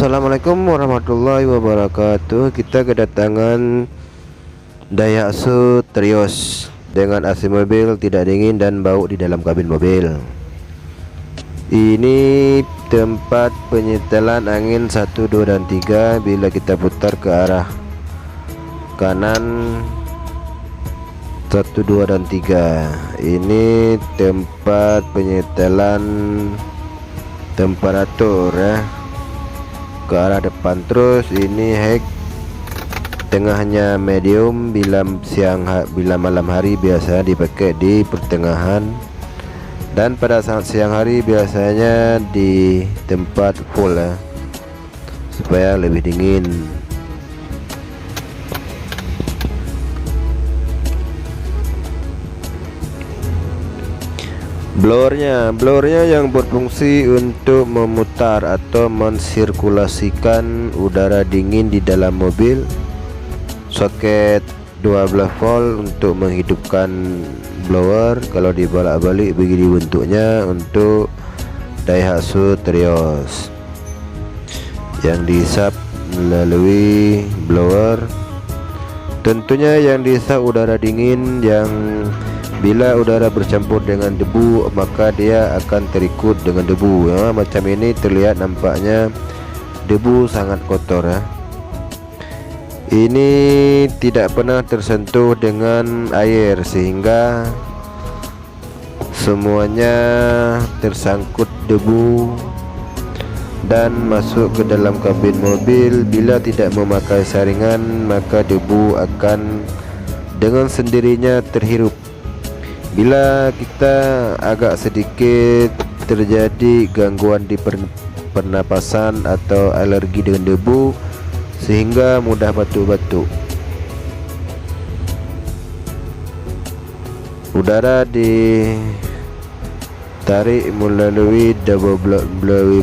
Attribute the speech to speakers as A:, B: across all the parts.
A: Assalamualaikum warahmatullahi wabarakatuh. Kita kedatangan Daihatsu Terios dengan AC mobil tidak dingin dan bau di dalam kabin mobil. Ini tempat penyetelan angin 1, 2, dan 3. Bila kita putar ke arah kanan 1, 2, dan 3. Ini tempat penyetelan temperatur ya, ke arah depan. Terus ini heck tengahnya medium. Bila malam hari biasa dipakai di pertengahan, dan pada saat siang hari biasanya di tempat full ya, supaya lebih dingin. Blowernya yang berfungsi untuk memutar atau mensirkulasikan udara dingin di dalam mobil. Soket 12 volt untuk menghidupkan blower. Kalau dibolak-balik begini bentuknya untuk Daihatsu Terios, yang dihisap melalui blower. Tentunya yang dihisap udara dingin, yang bila udara bercampur dengan debu maka dia akan terikut dengan debu ya. Macam ini terlihat nampaknya debu sangat kotor ya. Ini tidak pernah tersentuh dengan air sehingga semuanya tersangkut debu dan masuk ke dalam kabin mobil. Bila tidak memakai saringan maka debu akan dengan sendirinya terhirup. Bila kita agak sedikit terjadi gangguan di pernapasan atau alergi dengan debu sehingga mudah batuk-batuk. Udara ditarik melalui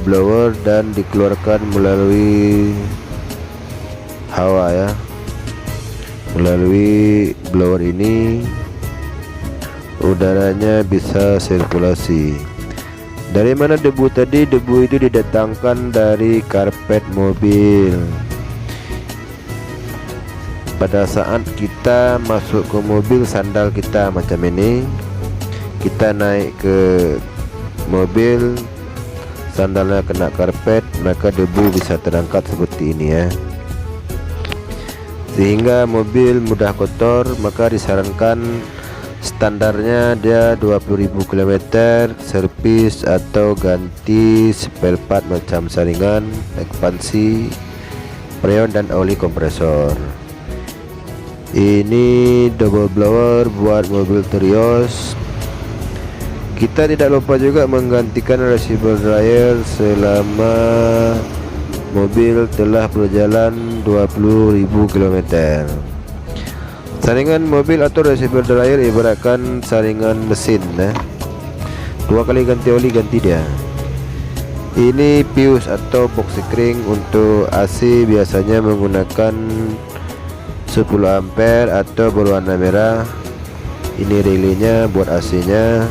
A: blower dan dikeluarkan melalui hawa ya, melalui blower ini udaranya bisa sirkulasi. Dari mana debu tadi? Debu itu didatangkan dari karpet mobil. Pada saat kita masuk ke mobil, sandal kita macam ini, kita naik ke mobil, sandalnya kena karpet, maka debu bisa terangkat seperti ini ya, sehingga mobil mudah kotor. Maka disarankan standarnya dia 20.000 km servis atau ganti spare part macam saringan, ekspansi, freon, dan oli kompresor. Ini double blower buat mobil Terios. Kita tidak lupa juga menggantikan receiver dryer selama mobil telah berjalan 20.000 km. Saringan mobil atau receiver dryer ibaratkan saringan mesin ya. 2 kali ganti oli, ganti dia. Ini fuse atau box spring untuk AC, biasanya menggunakan 10 ampere atau berwarna merah. Ini relaynya buat AC nya.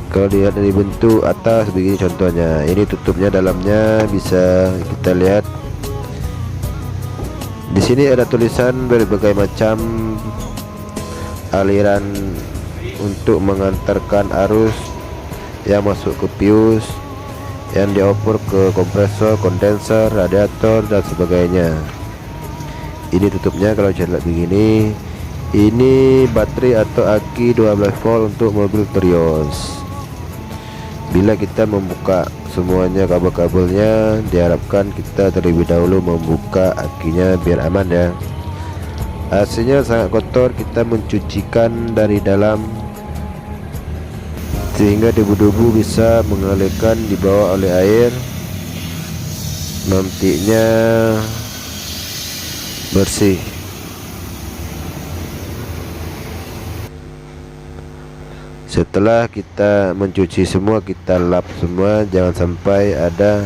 A: Kalau dilihat dari bentuk atas begini contohnya. Ini tutupnya, dalamnya bisa kita lihat. Di sini ada tulisan berbagai macam aliran untuk mengantarkan arus yang masuk ke fuse, yang dioper ke kompresor, kondenser, radiator, dan sebagainya. Ini tutupnya kalau saya lihat begini. Ini baterai atau aki 12 volt untuk mobil Terios. Bila kita membuka semuanya kabel-kabelnya, diharapkan kita terlebih dahulu membuka akinya biar aman ya. AC-nya sangat kotor, kita mencucikan dari dalam sehingga debu-debu bisa mengalirkan di bawah oleh air, nantinya bersih. Setelah kita mencuci semua, kita lap semua, jangan sampai ada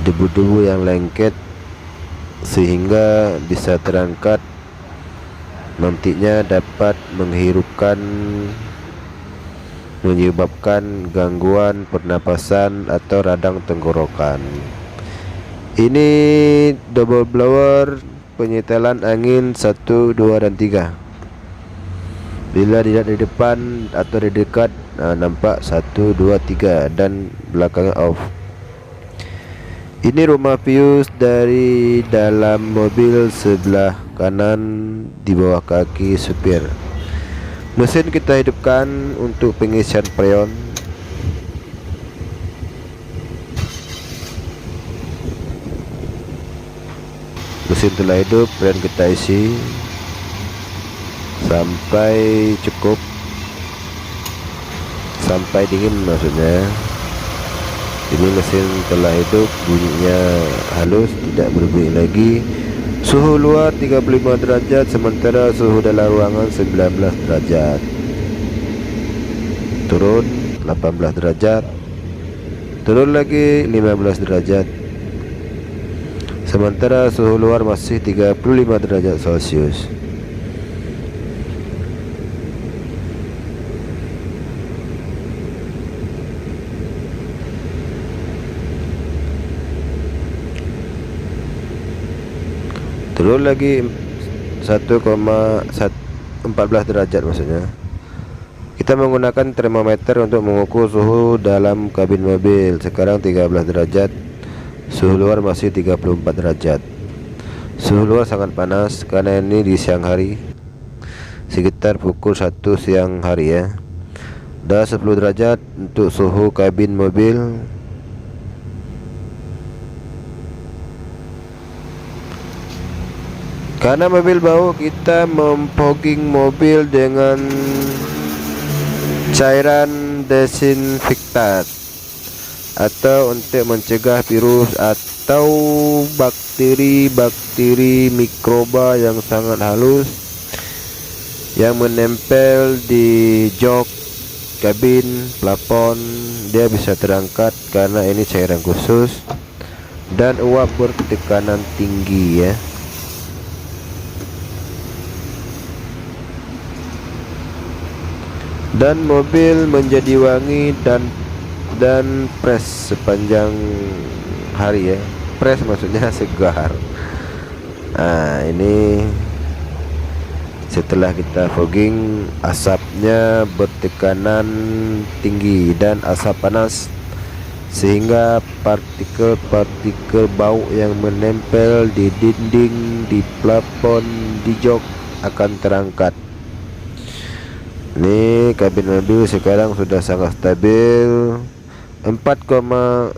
A: debu-debu yang lengket sehingga bisa terangkat, nantinya dapat menghirupkan menyebabkan gangguan pernapasan atau radang tenggorokan. Ini double blower, penyetelan angin 1, 2, dan 3. Bila tidak di depan atau di dekat, nampak 1, 2, 3 dan belakangnya off. Ini rumah pius dari dalam mobil sebelah kanan di bawah kaki supir. Mesin kita hidupkan untuk pengisian freon. Mesin telah hidup, freon kita isi sampai cukup, sampai dingin maksudnya. Ini mesin telah hidup, bunyinya halus, tidak berbunyi lagi. Suhu luar 35 derajat, sementara suhu dalam ruangan 19 derajat. Turun 18 derajat, turun lagi 15 derajat. Sementara suhu luar masih 35 derajat Celcius. Turun lagi 1,14 derajat maksudnya. Kita menggunakan termometer untuk mengukur suhu dalam kabin mobil. Sekarang 13 derajat. Suhu luar masih 34 derajat. Suhu luar sangat panas karena ini di siang hari, sekitar pukul 1 siang hari ya. Dan 10 derajat untuk suhu kabin mobil. Karena mobil bau, kita memfogging mobil dengan cairan desinfektan atau untuk mencegah virus atau bakteri-bakteri mikroba yang sangat halus yang menempel di jok kabin, plafon. Dia bisa terangkat karena ini cairan khusus dan uap bertekanan tinggi ya. Dan mobil menjadi wangi dan fresh sepanjang hari ya. Fresh maksudnya segar. Nah, ini setelah kita fogging, asapnya bertekanan tinggi dan asap panas, sehingga partikel-partikel bau yang menempel di dinding, di plafon, di jok akan terangkat. Ini kabin mobil sekarang sudah sangat stabil, 4,9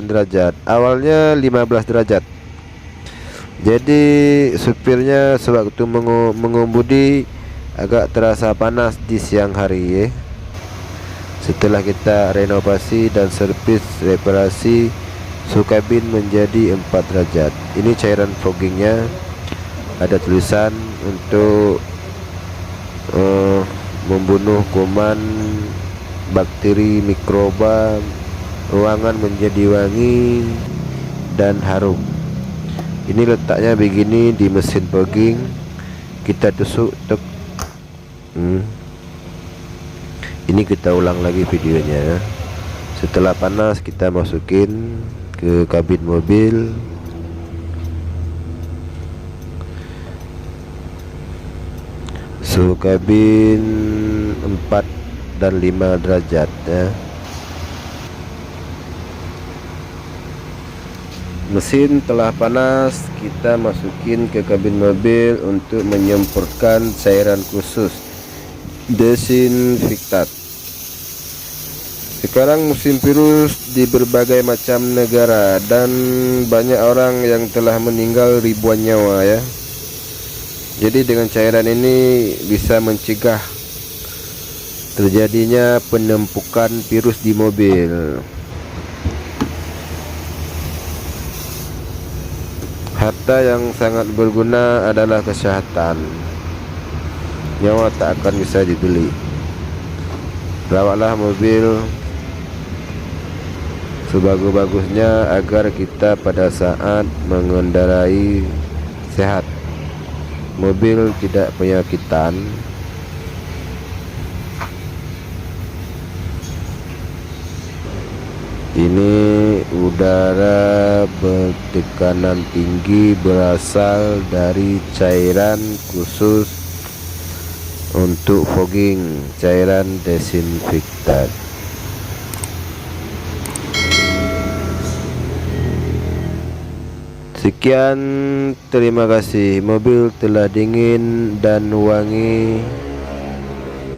A: derajat. Awalnya 15 derajat. Jadi supirnya sewaktu mengemudi agak terasa panas di siang hari ya. Setelah kita renovasi dan servis reparasi, suhu kabin menjadi 4 derajat. Ini cairan foggingnya, ada tulisan untuk membunuh kuman, bakteri, mikroba. Ruangan menjadi wangi dan harum. Ini letaknya begini di mesin fogging. Kita tusuk tek. Ini kita ulang lagi videonya. Setelah panas, kita masukin ke kabin mobil. Suhu kabin 4 dan 5 derajat ya. Mesin telah panas, kita masukin ke kabin mobil untuk menyemprotkan cairan khusus desinfektan. Sekarang musim virus di berbagai macam negara dan banyak orang yang telah meninggal, ribuan nyawa ya. Jadi dengan cairan ini bisa mencegah terjadinya penumpukan virus di mobil. Harta yang sangat berguna adalah kesehatan. Nyawa tak akan bisa dibeli. Rawatlah mobil sebagus-bagusnya agar kita pada saat mengendarai sehat, mobil tidak penyakitan. Ini udara bertekanan tinggi berasal dari cairan khusus untuk fogging, cairan desinfektan. Sekian, terima kasih. Mobil telah dingin dan wangi.